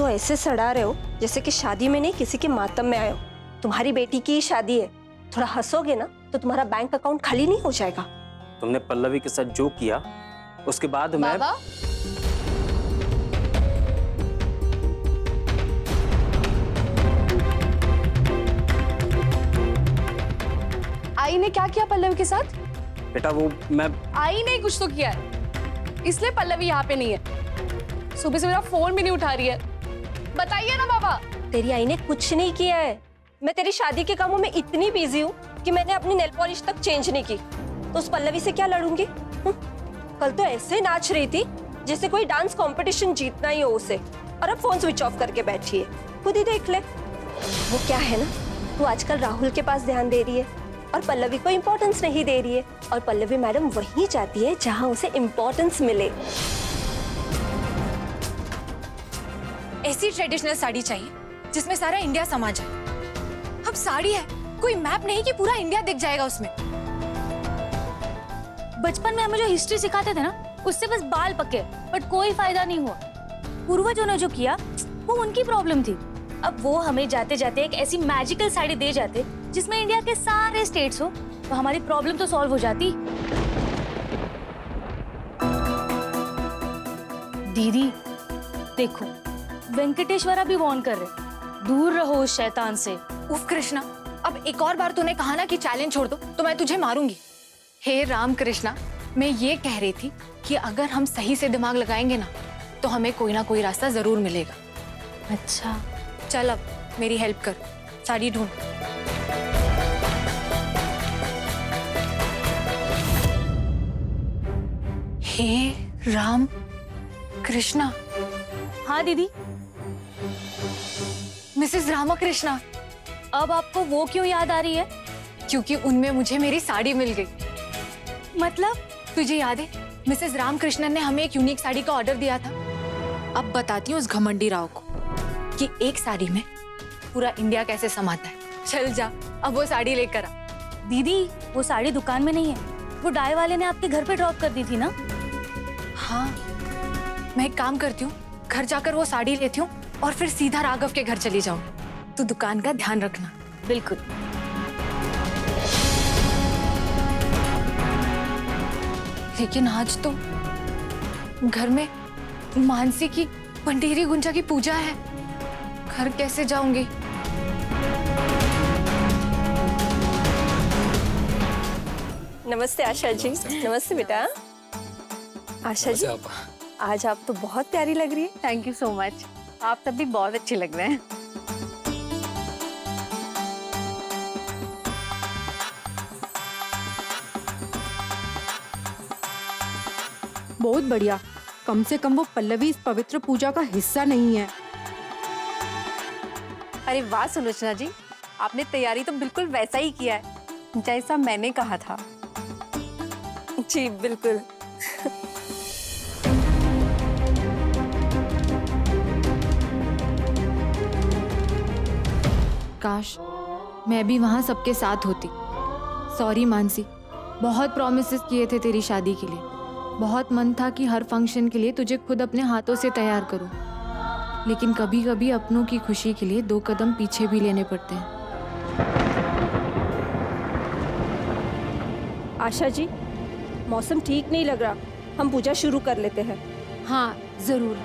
तो ऐसे सड़ा रहे हो जैसे कि शादी में नहीं किसी के मातम में आए हो। तुम्हारी बेटी की शादी है, थोड़ा हंसोगे ना तो तुम्हारा बैंक अकाउंट खाली नहीं हो जाएगा। तुमने पल्लवी के साथ जो किया उसके बाद मैं बाबा, आई ने क्या किया पल्लवी के साथ? बेटा वो मैं आई ने कुछ तो किया है, इसलिए पल्लवी यहाँ पे नहीं है। सुबह से मेरा फोन भी नहीं उठा रही है। बताइए ना बाबा। तेरी आई ने कुछ नहीं किया है। मैं तेरी शादी के कामों में इतनी बिजी हूँ कि मैंने अपनी नेल पॉलिश तक चेंज नहीं की, तो उस पल्लवी से क्या लड़ूंगी? कल तो ऐसे नाच रही थी जैसे कोई डांस कंपटीशन जीतना ही हो उसे, और अब फोन स्विच ऑफ करके बैठी है। खुद ही देख ले। वो क्या है ना, तू आजकल राहुल के पास ध्यान दे रही है और पल्लवी को इम्पोर्टेंस नहीं दे रही है, और पल्लवी मैडम वहीं जाती है जहां उसे इम्पोर्टेंस मिले। ऐसी ट्रेडिशनल साड़ी चाहिए जिसमें सारा इंडिया समा जाए। अब साड़ी है, कोई मैप नहीं कि पूरा इंडिया दिख जाएगा उसमें। बचपन में हमें जो हिस्ट्री सिखाते थे ना, उससे बस बाल पके, बट कोई फायदा नहीं हुआ। पूर्वजों ने जो किया वो उनकी प्रॉब्लम थी। अब वो हमें जाते जाते एक ऐसी मैजिकल साड़ी दे जाते जिसमें इंडिया के सारे स्टेट्स हो, तो हमारी प्रॉब्लम तो सॉल्व हो जाती। दीदी देखो, वेंकटेश्वरा भी वार्न कर रहे, दूर रहो उस शैतान से। उफ कृष्णा, अब एक और बार तूने कहा ना कि चैलेंज छोड़ दो तो मैं तुझे मारूंगी। हे राम कृष्णा, मैं ये कह रही थी कि अगर हम सही से दिमाग लगाएंगे ना तो हमें कोई ना कोई रास्ता जरूर मिलेगा। अच्छा चल अब मेरी हेल्प कर, साड़ी ढूंढ। हे राम कृष्णा। हाँ दीदी। मिसेस रामाकृष्णा। अब आपको वो क्यों याद आ रही है? क्योंकि उनमें मुझे मेरी साड़ी मिल गई। मतलब? तुझे याद है मिसेस रामकृष्णन ने हमें एक यूनिक साड़ी का ऑर्डर दिया था। अब बताती हूँ उस घमंडी राव को कि एक साड़ी में पूरा इंडिया कैसे समाता है। चल जा, अब वो साड़ी लेकर आ। दीदी वो साड़ी दुकान में नहीं है, वो डाई वाले ने आपके घर पे ड्रॉप कर दी थी ना। हाँ, मैं एक काम करती हूँ, घर जाकर वो साड़ी लेती हूँ और फिर सीधा राघव के घर चली जाऊँ। तू दुकान का ध्यान रखना। बिल्कुल। लेकिन आज तो घर में मानसी की पंडेरी गुंजा की पूजा है, घर कैसे जाऊंगी? नमस्ते आशा जी। नमस्ते बेटा। आशा जी, आज आप तो बहुत प्यारी लग रही है। Thank you so much. आप तब भी बहुत अच्छे लग रहे हैं। बहुत बढ़िया, कम से कम वो पल्लवी इस पवित्र पूजा का हिस्सा नहीं है। अरे वाह सुलोचना जी, आपने तैयारी तो बिल्कुल वैसा ही किया है जैसा मैंने कहा था। जी बिल्कुल। काश मैं भी वहाँ सबके साथ होती। सॉरी मानसी, बहुत प्रॉमिसेस किए थे तेरी शादी के लिए। बहुत मन था कि हर फंक्शन के लिए तुझे खुद अपने हाथों से तैयार करूं, लेकिन कभी कभी अपनों की खुशी के लिए 2 कदम पीछे भी लेने पड़ते हैं। आशा जी, मौसम ठीक नहीं लग रहा, हम पूजा शुरू कर लेते हैं। हाँ जरूर।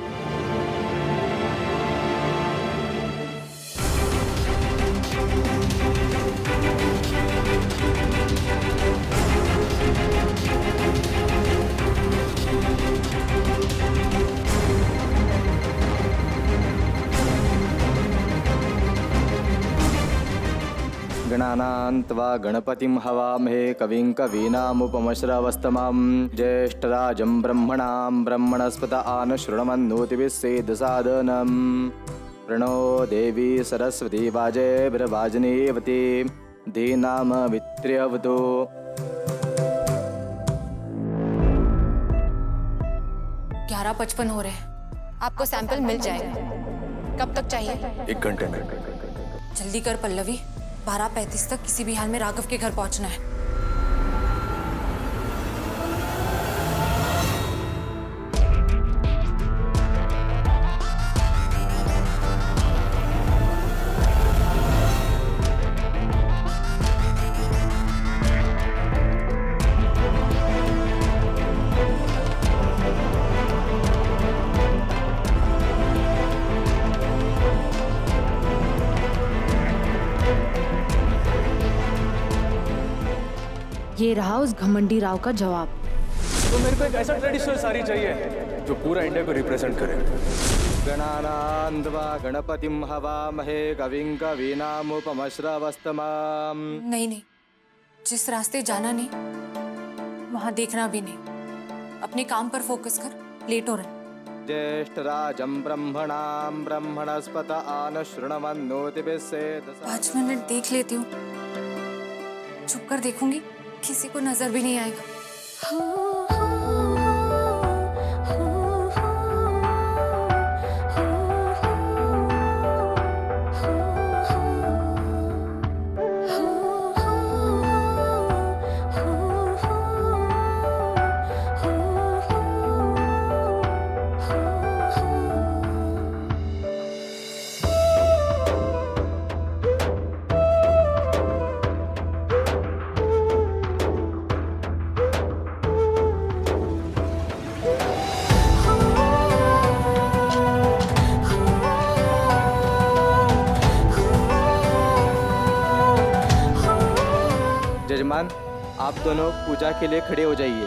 गणानान्त्वा गणपतिं हवामहे कविं कवीनामुपमश्रवस्तमं ज्येष्ठराजं ब्रह्मणां ब्रह्मणस्पत आनशृण्वन्नोतिभिः सेदसादनं प्रणो देवी सरस्वती वाजेभिर्वाजनीवती धीनामवित्र्यवतु। 11:55 हो रहे हैं, आपको सैंपल मिल जाएगा। कब तक चाहिए? 1 घंटे में। जल्दी कर पल्लवी, 12:35 तक किसी भी हाल में राघव के घर पहुंचना है। ये रहा उस घमंडी राव का जवाब। तो मेरे को एक ऐसा ट्रेडिशनल साड़ी चाहिए जो पूरा इंडिया को रिप्रेजेंट करे। गणानान्त्वा गणपतिं हवामहे कविं कवीनामुपमश्रवस्तमाम्। नहीं, जिस रास्ते जाना नहीं वहां देखना भी नहीं। अपने काम पर फोकस कर, लेट हो रहा। ज्येष्ठराजं ब्रह्मणां ब्रह्मणस्पत आनशृण्वन्नोतिभिः सेदसा। 5 मिनट देख लेती हूँ, छुप कर देखूंगी, किसी को नजर भी नहीं आएगा। जजमान, आप दोनों पूजा के लिए खड़े हो जाइए।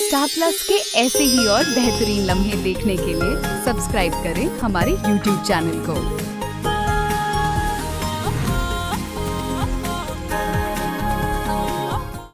स्टार प्लस के ऐसे ही और बेहतरीन लम्हे देखने के लिए सब्सक्राइब करें हमारे YouTube चैनल को।